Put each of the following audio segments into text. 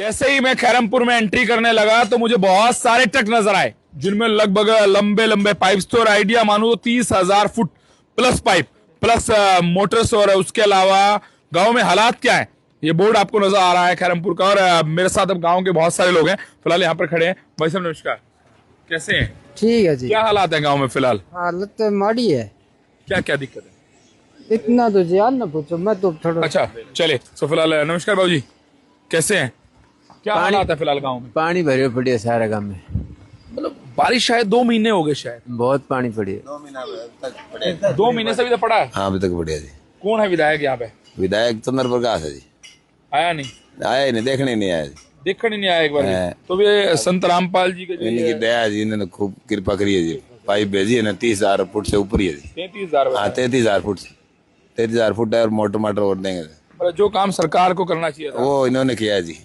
जैसे ही मैं खैरमपुर में एंट्री करने लगा तो मुझे बहुत सारे ट्रक नजर आए जिनमें लगभग लंबे लंबे पाइप्स थे और आइडिया मानो तो 30,000 foot plus pipe plus Motors. और उसके अलावा गांव में हालात क्या है ये बोर्ड आपको नजर आ रहा है खैरमपुर का। और मेरे साथ अब गांव के बहुत सारे लोग हैं, फिलहाल यहाँ पर खड़े हैं। भाई साहब नमस्कार, कैसे हैं? ठीक है जी। क्या हालात है गाँव में फिलहाल? हालत तो माड़ी है। क्या क्या दिक्कत है? इतना तो यार ना पूछो, मैं तो थोड़ा। अच्छा चले। तो फिलहाल नमस्कार बाबू जी, कैसे हैं? क्या हालात है फिलहाल गाँव में? पानी भरे पड़े सारे गांव में। मतलब बारिश शायद 2 महीने हो गए, शायद बहुत पानी पड़े। 2 महीने से अभी तक पड़ा है। हाँ अभी तक बढ़िया जी। कौन है विधायक यहाँ पे? विधायक चंद्र प्रकाश है जी। आया नहीं? आया ही नहीं, देखने ही नहीं आया जी। देखने नहीं आया एक बार भी। तो ये संत रामपाल जी के जो इनकी दया जी, इन्होंने खूब कृपा करी है जी। पाइप भेजी है ना 30,000 फुट से ऊपर ही है जी। 33,000। हाँ 33,000 फुट से 33,000 फुट है और मोटर माटर और देंगे। मतलब जो काम सरकार को करना चाहिए था वो इन्होंने किया है जी,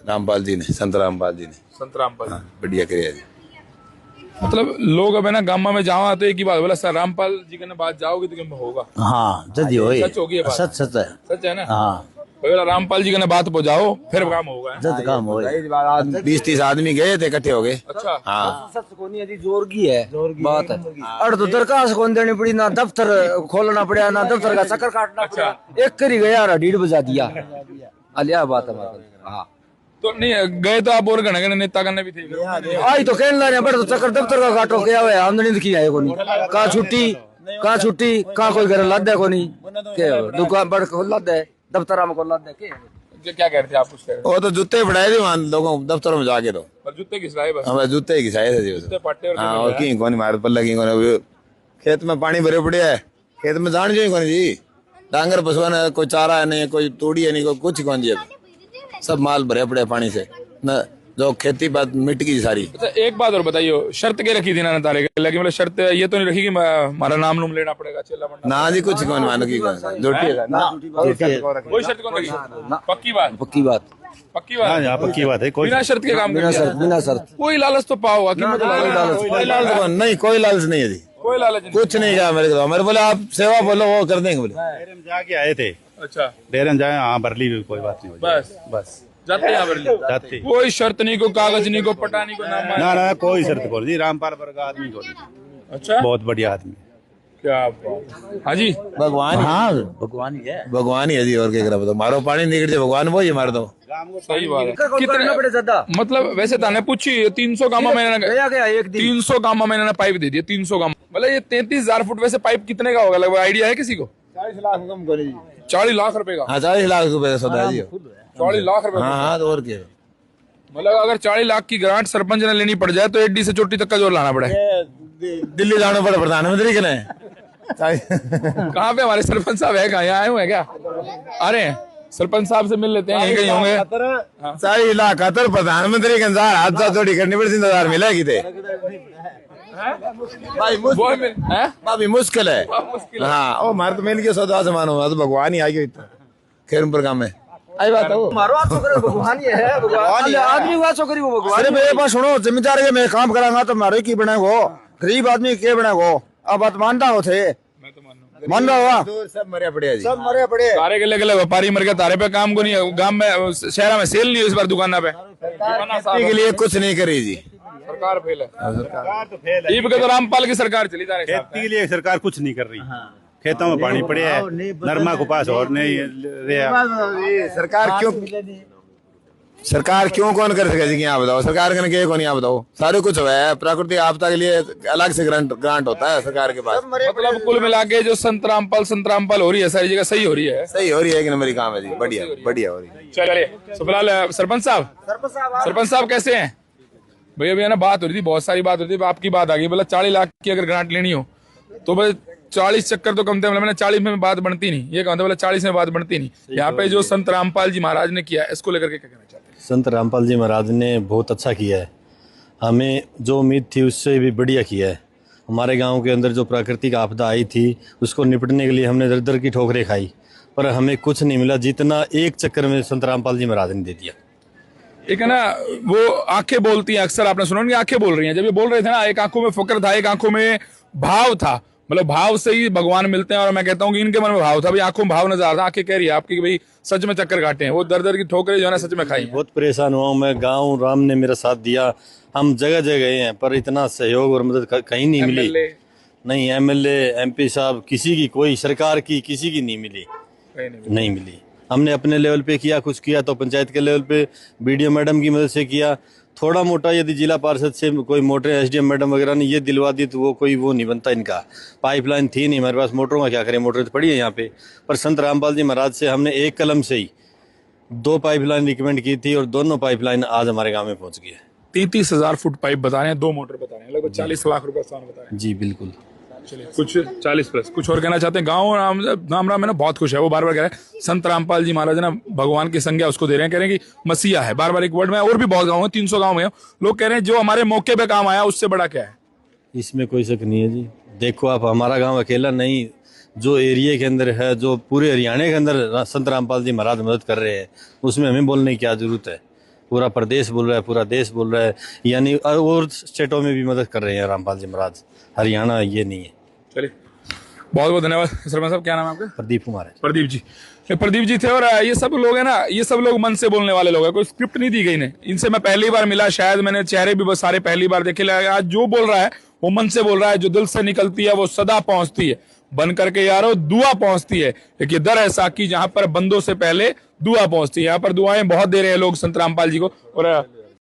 रामपाल जी ने, संत रामपाल जी ने। संत रामपाल। हाँ बढ़िया किया जी। मतलब लोग अब है ना गामा में जाओ तो एक ही बात बोला, सर रामपाल जी के बात जाओगे तो क्या होगा? हाँ जल्दी हो सच होगी ये बात? सच सच है। सच है ना? हाँ बोला रामपाल जी के बात पहुंचाओ फिर काम होगा। जल्द काम हो 20-30 आदमी गए थे, इकट्ठे हो गए। अच्छा हाँ सच कोनी यदि जोर की है बात है। अड़ तो दरखास्त कौन देनी पड़ी, ना दफ्तर खोलना पड़ा, ना दफ्तर का चक्कर काटना पड़ा। एक करी गया 1:30 बजा दिया। अलिया बात है। हाँ तो नहीं गए तो आप और गणे नेता करने भी थे। आई तो कहना रहे बड़े तो चक्कर दफ्तर का काटो क्या हुआ, आमदनी दिखी आए कोनी। कहाँ छुट्टी कहाँ कोई घर लाद है कोनी, दुकान बड़ खोल लाद है, दफ्तर में खोल लाद है। क्या कह रहे थे आप? कुछ कह रहे थे? वो तो जूते बढ़ाए थे वहाँ लोगों दफ्तरों में जाके। तो पर जूते घिसराए बस। हमें जूते ही घिसाए थे जी। जूते पाटे और हाँ और की कौन मारे पल्ला की कौन। खेत में पानी भरे पड़े है, खेत में जान जो कौन जी। डांगर पशुआ ने कोई चारा है नहीं, कोई तूड़ी है नहीं, कोई कुछ कौन जी। सब माल भरे पड़े पानी से न, जो खेती बात मिट गई सारी। अच्छा एक बात और बताइए, शर्त क्या रखी थी ना तारे के लगे? मतलब शर्त ये तो नहीं रखी कि हमारा नाम नूम लेना पड़ेगा चेला बनना? ना जी कुछ कौन मानो की कौन झूठी है ना। कोई शर्त कौन रखी? पक्की बात? पक्की बात। पक्की बात? हाँ पक्की बात है। कोई बिना शर्त के काम बिना शर्त कोई लालच तो पाओ कीमत कोई लालच कौन नहीं, कोई लालच नहीं है जी। कोई लालच नहीं। कुछ नहीं कहा मेरे को। मेरे बोले आप सेवा बोलो वो कर देंगे बोले। डेरे में जाके आए थे। अच्छा डेरे में जाए, हाँ भर ली, कोई बात नहीं। बस बस जाते यहाँ पर जाते। कोई शर्त नहीं, को कागज नहीं, को पटा नहीं, को नाम। ना कोई शर्त बोल जी। रामपाल वर्ग आदमी को अच्छा बहुत बढ़िया आदमी। क्या बात। हाँ जी भगवान। हाँ भगवान ही है। भगवान ही है जी, और क्या करा। मारो पानी निकल जाए भगवान वो ही मार दो। सही बात है। कितने मतलब वैसे ताने पूछी 300 गामा मैंने गया एक दिन 300 गामा मैंने पाइप दे दिया। 300 गामा मतलब ये 33,000 फुट। वैसे पाइप कितने का होगा लगभग, आइडिया है किसी को? 40 लाख कम करे जी। 40 लाख रुपए का? हाँ 40 लाख रुपए का सौदा है जी। 40 लाख रुपए? हाँ हाँ तो और क्या। मतलब अगर 40 लाख की ग्रांट सरपंच ने लेनी पड़ जाए तो एडी से चोटी तक का जोर लाना पड़े। दिल्ली जाना पड़े प्रधानमंत्री के लिए। कहाँ पे हमारे सरपंच साहब है? कहाँ आए हुए हैं क्या? अरे सरपंच साहब से मिल लेते हैं, यहीं कहीं होंगे। 40 लाख खतर प्रधानमंत्री के अनुसार हादसा थोड़ी करनी पड़ी, 3,000 मिलेगी थे भाई मुश्किल है। हाँ और मार तो मिल के सौदा से मानो तो भगवान ही आ गया इतना खैरमपुर गाँव में। आई बात है भगवान ही है। भगवान आदमी बात करी वो भगवान। अरे मेरे पास सुनो, जमींदार के मैं काम करांगा तो मारो की बने वो, गरीब आदमी के बने वो। अब बात मानता हो थे? मान रहा हुआ सब मरे पड़े, सब मरे पड़े। तारे के लगे व्यापारी मर गया, तारे पे काम को नहीं। गांव में शहर में सेल नहीं है इस बार दुकाना पे। के लिए कुछ नहीं करी जी। सरकार फेल है। सरकार तो फेल है। ईब के तो रामपाल की सरकार चली जा रही है। खेती के लिए सरकार कुछ नहीं कर रही। खेतों में पानी पड़े है, नरमा के पास और नहीं रहा। सरकार क्यों कौन कर सके जी? यहाँ बताओ सरकार करने के कौन? यहाँ बताओ सारे कुछ हुआ है। प्राकृतिक आपदा के लिए अलग से ग्रांट होता है सरकार के पास। मतलब कुल मिला के जो संत रामपाल हो रही है सारी जगह सही हो रही है। सही हो रही है कि नंबर काम है जी। बढ़िया बढ़िया हो रही है। चलिए तो फिलहाल सरपंच साहब कैसे हैं? भैया भैया ना बात हो रही थी, बहुत सारी बात हो रही थी। आपकी बात आ गई, बोला 40 लाख की अगर ग्रांट लेनी हो तो भाई 40 चक्कर तो कम थे। मतलब मैंने 40 में बात बनती नहीं, ये कहता बोला 40 में बात बनती नहीं। यहाँ पे जो संत रामपाल जी महाराज ने किया इसको लेकर के क्या कहना चाहते हैं? संत रामपाल जी महाराज ने बहुत अच्छा किया है। हमें जो उम्मीद थी उससे भी बढ़िया किया है। हमारे गांव के अंदर जो प्राकृतिक आपदा आई थी उसको निपटने के लिए हमने दर दर की ठोकरें खाई, पर हमें कुछ नहीं मिला जितना एक चक्कर में संत रामपाल जी महाराज ने दे दिया। एक है ना वो आंखें बोलती हैं, अक्सर आपने सुना उनकी आंखें बोल रही हैं। जब ये बोल रहे थे ना, एक आंखों में फक्र था, एक आंखों में भाव था। मतलब भाव से ही भगवान मिलते हैं। और मैं कहता हूँ कि इनके मन में भाव था, अभी आंखों में भाव नजर आ रहा, आंखें कह रही है आपकी कि भाई सच में चक्कर काटे हैं, वो दर दर की ठोकरें जो है ना सच में खाई हैं। बहुत परेशान हुआ हूँ मैं, गांव राम ने मेरा साथ दिया, हम जगह जगह गए हैं पर इतना सहयोग और मदद कहीं नहीं मिली। MLA नहीं, एमएलए MP साहब किसी की, कोई सरकार की किसी की नहीं मिली, कहीं नहीं मिला। नहीं मिली। हमने अपने लेवल पे किया, कुछ किया तो पंचायत के लेवल पे BDO मैडम की मदद से किया, थोड़ा मोटा यदि जिला पार्षद से कोई मोटर SDM मैडम वगैरह ने ये दिलवा दी तो वो कोई वो नहीं बनता इनका। पाइपलाइन थी नहीं हमारे पास, मोटरों का क्या करें, मोटर तो पड़ी है यहाँ पे। पर संत रामपाल जी महाराज से हमने एक कलम से ही 2 पाइपलाइन रिकमेंड की थी और दोनों पाइपलाइन आज हमारे गाँव में पहुँच गई है। 33,000 फुट पाइप बता रहे हैं, 2 मोटर बता रहे हैं, लगभग 40 लाख रुपए सामान बता रहे हैं। जी बिल्कुल। चलिए कुछ 40 प्लस कुछ और कहना चाहते हैं। गाँव राम है ना बहुत खुश है, वो बार बार कह रहे हैं संत रामपाल जी महाराज ना भगवान की संज्ञा उसको दे रहे हैं, कह रहे हैं कि मसीहा है, बार बार एक वर्ड में। और भी बहुत गाँव है, 300 गाँव में लोग कह रहे हैं जो हमारे मौके पे काम आया उससे बड़ा क्या है। इसमें कोई शक नहीं है जी। देखो आप, हमारा गांव अकेला नहीं, जो एरिया के अंदर है, जो पूरे हरियाणा के अंदर संत रामपाल जी महाराज मदद कर रहे हैं, उसमें हमें बोलने की क्या जरूरत है। पूरा प्रदेश बोल रहा है, पूरा देश बोल रहा है, यानी और स्टेटों में भी मदद कर रहे हैं रामपाल जी महाराज, हरियाणा ये नहीं है। चलिए बहुत बहुत धन्यवाद। सरपंच साहब क्या नाम है आपका? प्रदीप कुमार है। प्रदीप जी, ये प्रदीप जी थे। और ये सब लोग हैं ना, ये सब लोग मन से बोलने वाले लोग हैं, कोई स्क्रिप्ट नहीं दी गई ने। इनसे मैं पहली बार मिला, शायद मैंने चेहरे भी बस सारे पहली बार देखे। आज जो बोल रहा है वो मन से बोल रहा है, जो दिल से निकलती है वो सदा पहुंचती है। बन करके यारो दुआ पहुंचती है। देखिए दर ऐसा कि जहां पर बंदों से पहले दुआ पहुंचती है, यहाँ पर दुआएं बहुत दे रहे हैं लोग संत रामपाल जी को। और